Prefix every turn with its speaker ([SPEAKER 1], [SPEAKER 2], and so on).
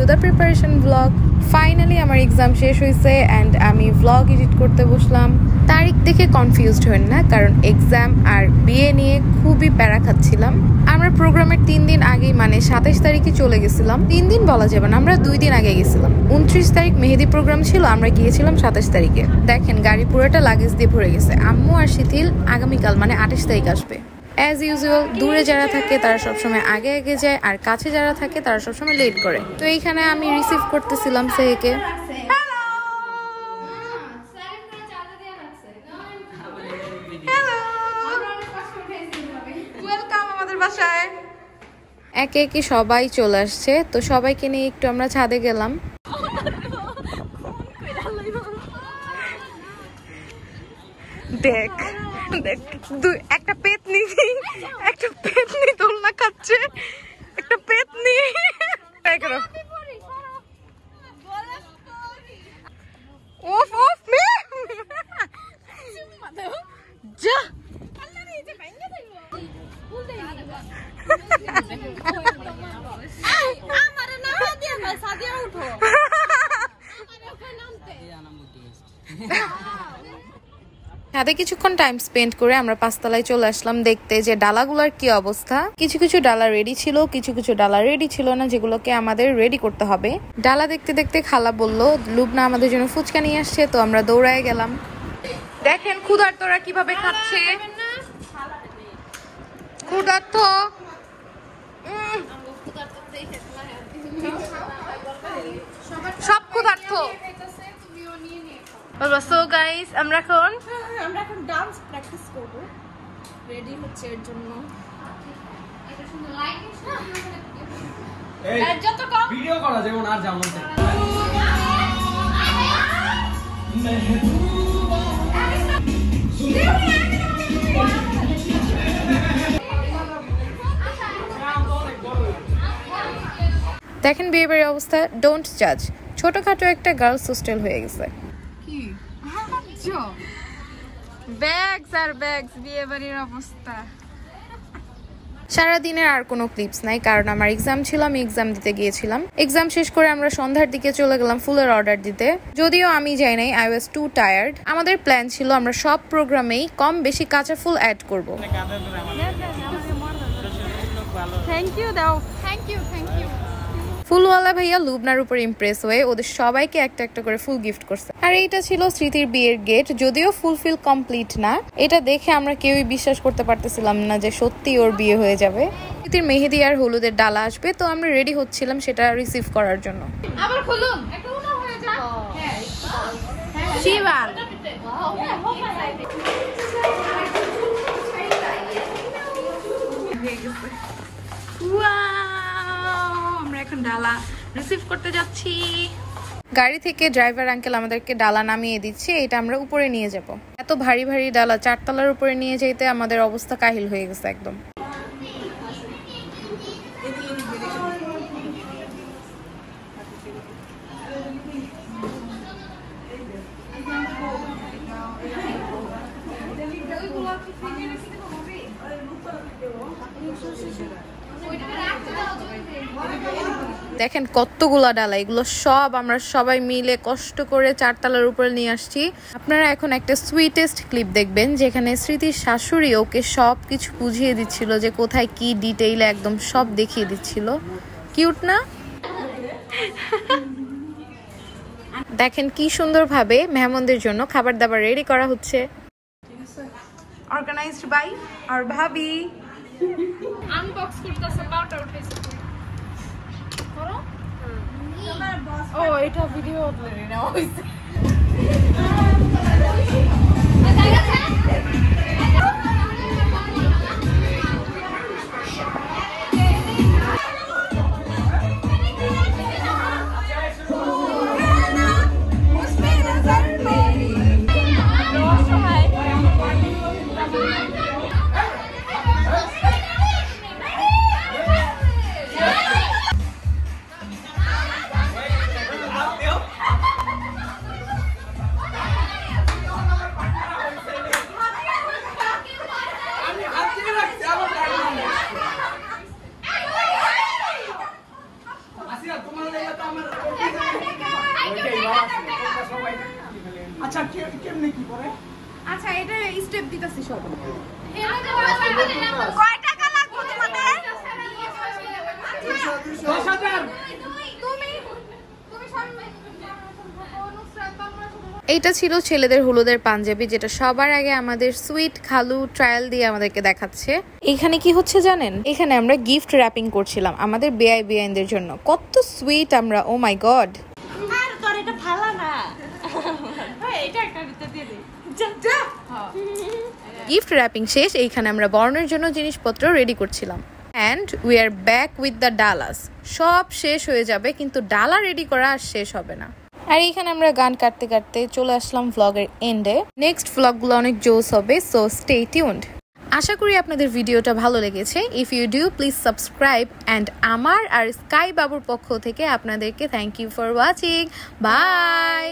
[SPEAKER 1] To the preparation blog. Finally আমার exam শেষ হয়েছে অ্যান্ড আমি ব্লগ এডিট করতে বসলাম। তারিখ দেখে কনফিউজড হন না, কারণ এক্সাম আর বিয়ে নিয়ে খুবই প্যারা খাচ্ছিলাম। আমরা প্রোগ্রামের 3 দিন আগেই মানে 27 তারিখে চলে গেছিলাম। 3 দিন বলা যাবে না, আমরা 2 দিন আগে গেছিলাম। 29 তারিখ মেহেদি প্রোগ্রাম ছিল, আমরা গিয়েছিলাম 27 তারিখে। দেখেন গাড়ি পুরোটা লাগেজ দিয়ে ভরে গেছে। আম্মু আর শিথিল আগামীকাল মানে 28 তারিখ আসবে। অ্যাজ ইউজুয়াল দূরে যারা থাকে তারা সবসময় আগে আগে যায়, আর কাছে যারা থাকে তারা সবসময় লেট করে। তো এইখানে আমি রিসিভ করতেছিলাম সেকে। একে একে সবাই চলে আসছে, তো সবাইকে নিয়ে একটু আমরা ছাদে গেলাম। দেখ দেখ একটা পেতনি দোলনা খাচ্ছে, একটা পেতনি। যা ছাদে কিছুক্ষণ টাইম স্পেন্ড করে আমরা 5 তলায় চলে আসলাম দেখতে যে ডালাগুলোর কি অবস্থা। কিছু কিছু ডালা রেডি ছিল, কিছু কিছু ডালা রেডি ছিল না, যেগুলোকে আমাদের রেডি করতে হবে। ডালা দেখতে দেখতে খালা বললো লুবনা আমাদের জন্য ফুচকা নিয়ে আসছে, তো আমরা দৌড়ায় গেলাম। দেখেন ক্ষুধার্তরা কিভাবে খাচ্ছে, ক্ষুধার্ত। সব ক্ষুধার্ত। সো গাইস আমরা এখন ডান্স প্র্যাকটিস করব, রেডি হচ্ছে এর জন্য। যত কম ভিডিও করা যেমন আর যেমন দেখেন বিয়ে বাড়ির অবস্থা। ডোন্ট জাজ, ছোটখাটো একটা গার্লস হোস্টেল হয়ে গেছে। ব্যাগস আর ব্যাগস, বিয়ে বাড়ির অবস্থা। সারাদিনের আর কোনো ক্লিপস নাই, কারণ আমার এক্সাম ছিল, আমি এক্সাম দিতে গিয়েছিলাম। এক্সাম শেষ করে আমরা সন্ধ্যার দিকে চলে গেলাম ফুলের অর্ডার দিতে। যদিও আমি যাই নাই, আই ওয়াজ টু টায়ার্ড। আমাদের প্ল্যান ছিল আমরা সব প্রোগ্রামেই কম বেশি কাঁচা ফুল অ্যাড করব। থ্যাংক ইউ দাও। Thank you thank you. ফুলওয়ালা ভাইয়া লুবনার উপর ইমপ্রেস হয়ে ওদের সবাইকে একটা একটা করে ফুল গিফট করছে। আর এইটা ছিল স্মৃতির বিয়ের গেট, যদিও ফুলফিল কমপ্লিট না। এটা দেখে আমরা কেউই বিশ্বাস করতে পারতেছিলাম না যে সত্যি ওর বিয়ে হয়ে যাবে। স্মৃতির মেহেদি আর হলুদের ডালা আসবে, তো আমরা রেডি হচ্ছিলাম সেটা রিসিভ করার জন্য। আবার খুলুন একটা উনা হয়ে যায়। হ্যাঁ শিবাল আমরা এখন ডালা রিসিভ করতে যাচ্ছি। গাড়ি থেকে ড্রাইভার আঙ্কেল আমাদেরকে ডালা নামিয়ে দিচ্ছে, এটা আমরা উপরে নিয়ে যাব। এত ভারী ভারী ডালা 4 তলার উপরে নিয়ে যেতে আমাদের অবস্থা কাহিল হয়ে গেছে একদম। দেখেন কতগুলা ডালা, এগুলো সব আমরা সবাই মিলে কষ্ট করে 4 তলার উপরে নিয়ে আসছি। আপনারা এখন একটা সুইটেস্ট ক্লিপ দেখবেন, যেখানে স্মৃতির শাশুড়ি ওকে সব কিছু বুঝিয়ে দিচ্ছিল যে কোথায় কি ডিটেইলে একদম সব দেখিয়ে দিচ্ছিল। কিউট না? দেখেন কি সুন্দরভাবে মেহমানদের জন্য খাবার দাবার রেডি করা হচ্ছে। অর্গানাইজড বাই আর ভাবি। আনবক্স করতেছে পাউডার উঠেছে। করো ও এটা ভিডিও আপলোড না হইছে।
[SPEAKER 2] কেমনে কি করে?
[SPEAKER 1] আচ্ছা এটা স্টেপ দিতেছি সব।
[SPEAKER 3] কয় টাকা লাগবে তোমাদের?
[SPEAKER 2] 10,000।
[SPEAKER 1] এইটা ছিল ছেলেদের হলুদের পাঞ্জাবি, যেটা সবার আগে আমাদের সুইট খালু ট্রায়াল দিয়ে আমাদেরকে দেখাচ্ছে। এখানে কি হচ্ছে জানেন, এখানে আমরা গিফট র্যাপিং করছিলাম আমাদের বেআইনদের জন্য। কত সুইট আমরা, ও মাই গড।
[SPEAKER 3] আর তোর এটা ফালা না, এটা একটা ভিতর দিয়ে দে। যা
[SPEAKER 1] গিফট র্যাপিং শেষ, এইখানে আমরা বর্ণের জন্য জিনিসপত্র রেডি করছিলাম। And we are back with the Dallas. সব শেষ হয়ে যাবে কিন্তু ডালা রেডি করা আর শেষ হবে না। আর এইখানে আমরা গান কাটতে কাটতে চলে আসলাম ভ্লগের এন্ডে। নেক্সট ভ্লগগুলো অনেক জোস হবে, সো স্টে টিউনড। আশা করি আপনাদের ভিডিওটা ভালো লেগেছে। If you do please subscribe. And আমার আর স্কাই বাবুর পক্ষ থেকে আপনাদেরকে thank you for watching. By.